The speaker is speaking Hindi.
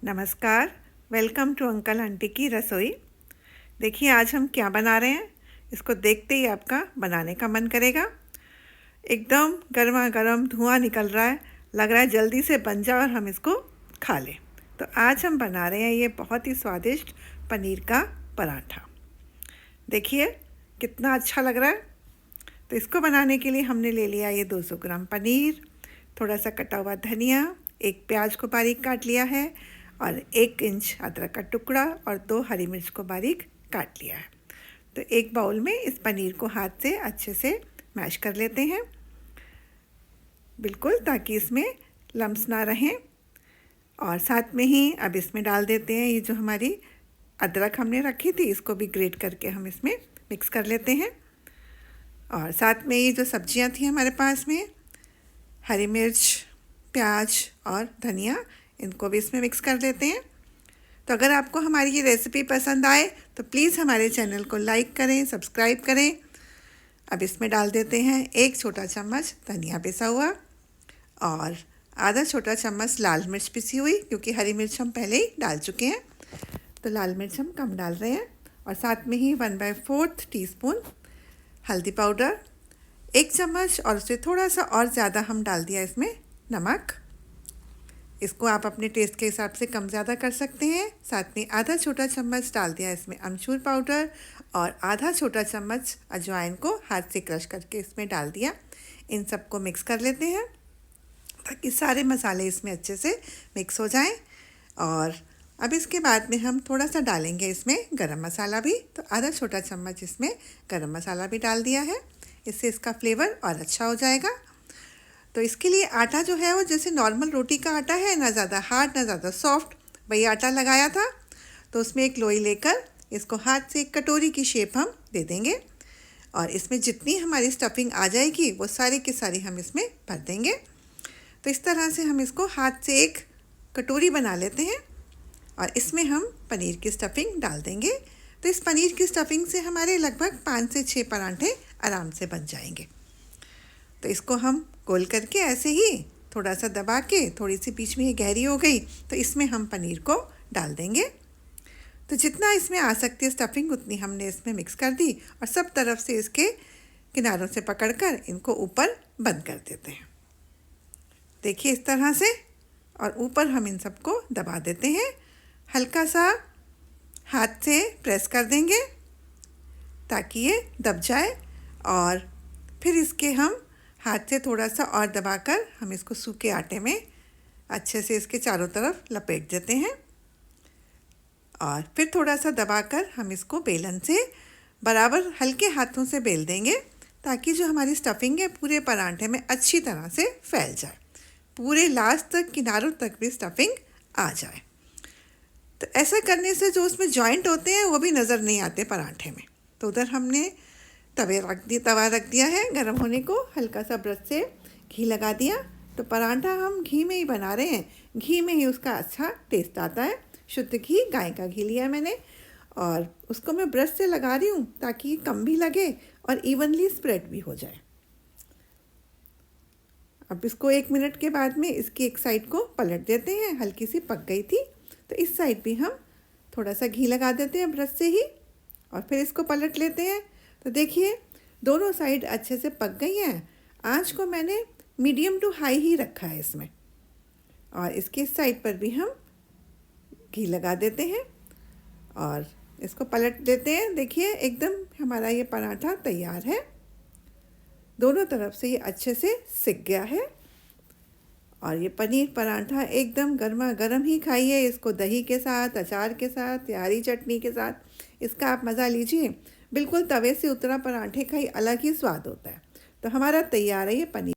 नमस्कार। वेलकम टू अंकल आंटी की रसोई। देखिए आज हम क्या बना रहे हैं, इसको देखते ही आपका बनाने का मन करेगा। एकदम गर्मा गर्म धुआं निकल रहा है, लग रहा है जल्दी से बन जाए और हम इसको खा लें। तो आज हम बना रहे हैं ये बहुत ही स्वादिष्ट पनीर का पराठा। देखिए कितना अच्छा लग रहा है। तो इसको बनाने के लिए हमने ले लिया ये 200 ग्राम पनीर, थोड़ा सा कटा हुआ धनिया, एक प्याज को बारीक काट लिया है और 1 इंच अदरक का टुकड़ा और 2 हरी मिर्च को बारीक काट लिया है। तो एक बाउल में इस पनीर को हाथ से अच्छे से मैश कर लेते हैं, बिल्कुल, ताकि इसमें लम्स ना रहें। और साथ में ही अब इसमें डाल देते हैं ये जो हमारी अदरक हमने रखी थी, इसको भी ग्रेट करके हम इसमें मिक्स कर लेते हैं। और साथ में ये जो सब्जियां थी हमारे पास में, हरी मिर्च, प्याज और धनिया, इनको भी इसमें मिक्स कर लेते हैं। तो अगर आपको हमारी ये रेसिपी पसंद आए तो प्लीज़ हमारे चैनल को लाइक करें, सब्सक्राइब करें। अब इसमें डाल देते हैं 1 छोटा चम्मच धनिया पिसा हुआ और आधा छोटा चम्मच लाल मिर्च पिसी हुई, क्योंकि हरी मिर्च हम पहले ही डाल चुके हैं तो लाल मिर्च हम कम डाल रहे हैं। और साथ में ही 1/4 टीस्पून हल्दी पाउडर, 1 चम्मच और उससे थोड़ा सा और ज़्यादा हम डाल दिया इसमें नमक। इसको आप अपने टेस्ट के हिसाब से कम ज़्यादा कर सकते हैं। साथ में आधा छोटा चम्मच डाल दिया इसमें अमचूर पाउडर और आधा छोटा चम्मच अजवाइन को हाथ से क्रश करके इसमें डाल दिया। इन सबको मिक्स कर लेते हैं ताकि सारे मसाले इसमें अच्छे से मिक्स हो जाएं। और अब इसके बाद में हम थोड़ा सा डालेंगे इसमें गरम मसाला भी, तो आधा छोटा चम्मच इसमें गरम मसाला भी डाल दिया है। इससे इसका फ्लेवर और अच्छा हो जाएगा। तो इसके लिए आटा जो है वो जैसे नॉर्मल रोटी का आटा है, ना ज़्यादा हार्ड ना ज़्यादा सॉफ्ट, वही आटा लगाया था। तो उसमें एक लोई लेकर इसको हाथ से एक कटोरी की शेप हम दे देंगे और इसमें जितनी हमारी स्टफिंग आ जाएगी वो सारी की सारी हम इसमें भर देंगे। तो इस तरह से हम इसको हाथ से एक कटोरी बना लेते हैं और इसमें हम पनीर की स्टफिंग डाल देंगे। तो इस पनीर की स्टफिंग से हमारे लगभग 5 से 6 पराठे आराम से बन जाएंगे। तो इसको हम गोल करके ऐसे ही थोड़ा सा दबा के, थोड़ी सी बीच में ये गहरी हो गई तो इसमें हम पनीर को डाल देंगे। तो जितना इसमें आ सकती है स्टफिंग उतनी हमने इसमें मिक्स कर दी और सब तरफ से इसके किनारों से पकड़कर इनको ऊपर बंद कर देते हैं। देखिए इस तरह से, और ऊपर हम इन सबको दबा देते हैं। हल्का सा हाथ से प्रेस कर देंगे ताकि ये दब जाए और फिर इसके हम हाथ से थोड़ा सा और दबाकर हम इसको सूखे आटे में अच्छे से इसके चारों तरफ लपेट देते हैं और फिर थोड़ा सा दबाकर हम इसको बेलन से बराबर हल्के हाथों से बेल देंगे ताकि जो हमारी स्टफिंग है पूरे पराठे में अच्छी तरह से फैल जाए, पूरे लास्ट तक किनारों तक भी स्टफिंग आ जाए। तो ऐसा करने से जो उसमें जॉइंट होते हैं वो भी नज़र नहीं आते पराठे में। तो उधर हमने तवा रख दिया है गरम होने को, हल्का सा ब्रश से घी लगा दिया। तो पराठा हम घी में ही बना रहे हैं, घी में ही उसका अच्छा टेस्ट आता है। शुद्ध घी, गाय का घी लिया है मैंने और उसको मैं ब्रश से लगा रही हूँ ताकि कम भी लगे और इवनली स्प्रेड भी हो जाए। अब इसको 1 मिनट के बाद में इसकी एक साइड को पलट देते हैं, हल्की सी पक गई थी तो इस साइड भी हम थोड़ा सा घी लगा देते हैं ब्रश से ही और फिर इसको पलट लेते हैं। तो देखिए दोनों साइड अच्छे से पक गई हैं। आंच को मैंने मीडियम टू हाई ही रखा है इसमें और इसके साइड पर भी हम घी लगा देते हैं और इसको पलट देते हैं। देखिए एकदम हमारा ये पराठा तैयार है, दोनों तरफ से ये अच्छे से सिक गया है। और ये पनीर पराठा एकदम गर्मा गर्म ही खाइए, इसको दही के साथ, अचार के साथ या हरी चटनी के साथ, इसका आप मज़ा लीजिए। बिल्कुल तवे से उतरा पराठे का ही अलग ही स्वाद होता है। तो हमारा तैयार है ये पनीर।